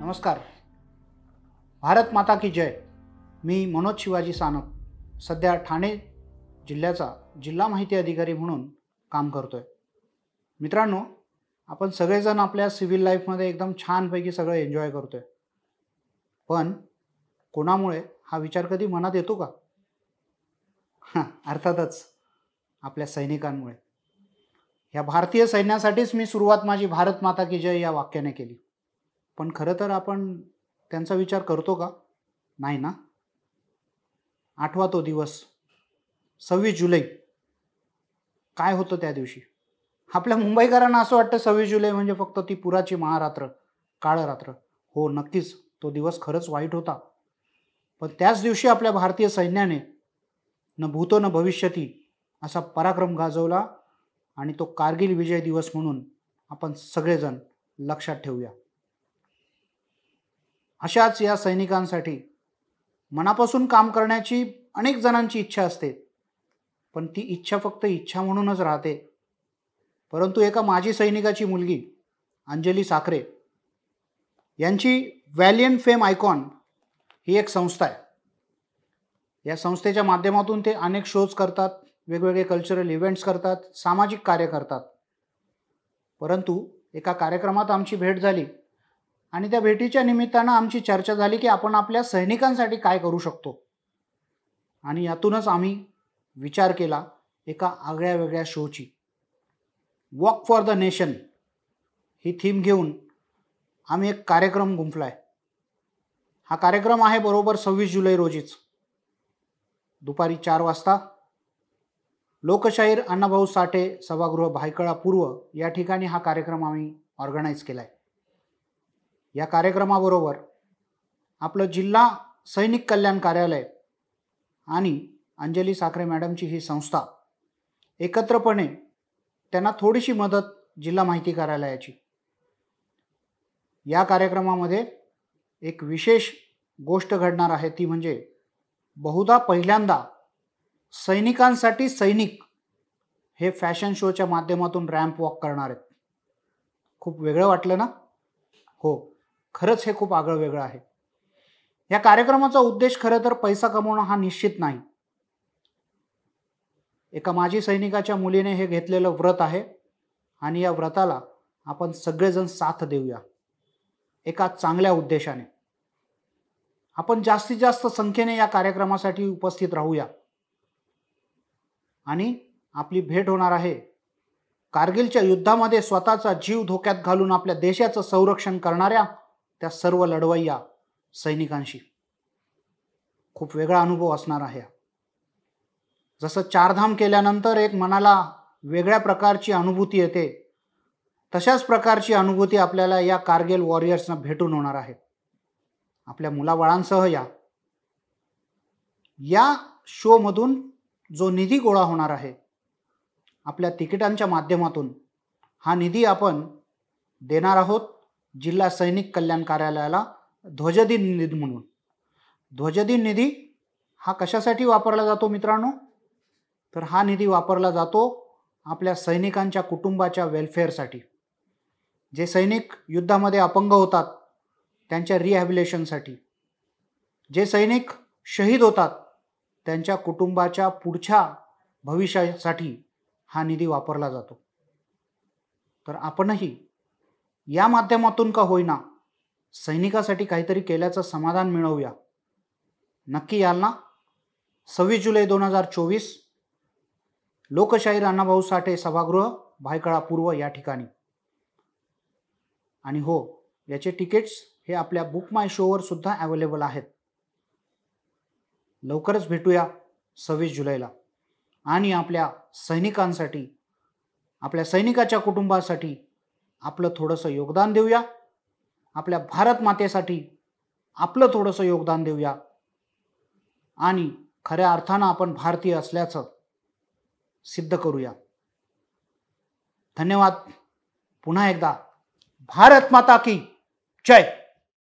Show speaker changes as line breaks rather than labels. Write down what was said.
नमस्कार. भारत माता की जय. मी मनोज शिवाजी सानप सध्या ठाणे जिल्ह्याचा जिल्हा माहिती अधिकारी म्हणून काम करतोय. मित्रांनो, आपण सगळेजण आपल्या सिव्हिल लाईफमध्ये एकदम छानपैकी सगळं एन्जॉय करतोय. पण कोणामुळे हा विचार कधी मनात येतो का? अर्थातच आपल्या सैनिकांमुळे. या भारतीय सैन्यासाठीच मी सुरुवात माझी भारत माता की जय या वाक्याने केली. पण खरं तर आपण त्यांचा विचार करतो का? नाही ना. आठवा तो दिवस 26 जुलै. काय होतं त्या दिवशी? आपल्या मुंबईकरांना असं वाटतं 26 जुलै म्हणजे फक्त ती पुराची महारात्र, काळ रात्र. हो, नक्कीच तो दिवस खरंच वाईट होता. पण त्याच दिवशी आपल्या भारतीय सैन्याने न भूतो न भविष्यती असा पराक्रम गाजवला आणि तो कारगिल विजय दिवस म्हणून आपण सगळेजण लक्षात ठेवूया. अशाच या सैनिकांसाठी मनापासून काम करण्याची अनेक जणांची इच्छा असते. पण ती इच्छा फक्त इच्छा म्हणूनच राहते. परंतु एका माजी सैनिकाची मुलगी अंजली साखरे यांची व्हॅलियंट फेम आयकॉन ही एक संस्था आहे. या संस्थेच्या माध्यमातून ते अनेक शोज करतात, वेगवेगळे कल्चरल इव्हेंट्स करतात, सामाजिक कार्य करतात. परंतु एका कार्यक्रमात आमची भेट झाली आणि त्या भेटीच्या निमित्तानं आमची चर्चा झाली की आपण आपल्या सैनिकांसाठी काय करू शकतो. आणि यातूनच आम्ही विचार केला एका आगळ्या वेगळ्या शोची. Walk for the nation he theme घेऊन आम्ही एक कार्यक्रम गुंफलाय. हा कार्यक्रम आहे बरोबर 26 जुलै रोजीच दुपारी 4 वाजता लोकशाहीर अण्णाभाऊ साठे सभागृह भायखळा पूर्व या ठिकाणी हा कार्यक्रम आम्ही ऑर्गनाईज केलाय. या कार्यक्रमाबरोबर आपलं जिल्हा सैनिक कल्याण कार्यालय आणि अंजली साखरे मॅडमची ही संस्था एकत्रपणे त्यांना थोडीशी मदत जिल्हा माहिती कार्यालयाची. या कार्यक्रमामध्ये एक विशेष गोष्ट घडणार आहे, ती म्हणजे बहुधा पहिल्यांदा सैनिकांसाठी सैनिक हे फॅशन शोच्या माध्यमातून रॅम्प वॉक करणार आहेत. खूप वेगळं वाटलं ना? हो, खरंच हे खूप आगळं वेगळं आहे. या कार्यक्रमाचा उद्देश खरं तर पैसा कमवणं हा निश्चित नाही. एका माजी सैनिकाच्या मुलीने हे घेतलेलं व्रत आहे आणि या व्रताला आपण सगळेजण साथ देऊया एका चांगल्या उद्देशाने. आपण जास्तीत जास्त संख्येने या कार्यक्रमासाठी उपस्थित राहूया आणि आपली भेट होणार आहे कारगिलच्या युद्धामध्ये स्वतःचा जीव धोक्यात घालून आपल्या देशाचं संरक्षण करणाऱ्या त्या सर्व लढवय्या सैनिकांशी. खूप वेगळा अनुभव असणार आहे. जसं चारधाम केल्यानंतर एक मनाला वेगळ्या प्रकारची अनुभूती येते, तशाच प्रकारची अनुभूती आपल्याला या कारगिल वॉरियर्सना भेटून होणार आहे. आपल्या मुलाबाळांसह या शोमधून जो निधी गोळा होणार आहे आपल्या तिकिटांच्या माध्यमातून, हा निधी आपण देणार आहोत जिल्हा सैनिक कल्याण कार्यालयाला ध्वजदिन निधी म्हणून. ध्वजदिन निधी हा कशासाठी वापरला जातो मित्रांनो? तर हा निधी वापरला जातो आपल्या सैनिकांच्या कुटुंबाच्या वेलफेअरसाठी. जे सैनिक युद्धामध्ये अपंग होतात त्यांच्या रिहॅबिलिटेशनसाठी, जे सैनिक शहीद होतात त्यांच्या कुटुंबाच्या पुढच्या भविष्यासाठी हा निधी वापरला जातो. तर आपणही या माध्यमातून का होईना सैनिकासाठी काहीतरी केल्याचं समाधान मिळवूया. नक्की याल ना? 26 जुलै 2024 लोकशाहीर अण्णाभाऊ साठे सभागृह भायखळा पूर्व या ठिकाणी. आणि हो, याचे तिकीट्स हे आपल्या बुक माय शोवर सुद्धा अवेलेबल आहेत. लवकरच भेटूया 26 जुलैला आणि आपल्या सैनिकांसाठी, आपल्या सैनिकाच्या कुटुंबासाठी आपलं थोडंसं योगदान देऊया. आपल्या भारत मातेसाठी आपलं थोडंसं योगदान देऊया आणि खऱ्या अर्थानं आपण भारतीय असल्याचं सिद्ध करूया. धन्यवाद. पुन्हा एकदा भारत माता की जय.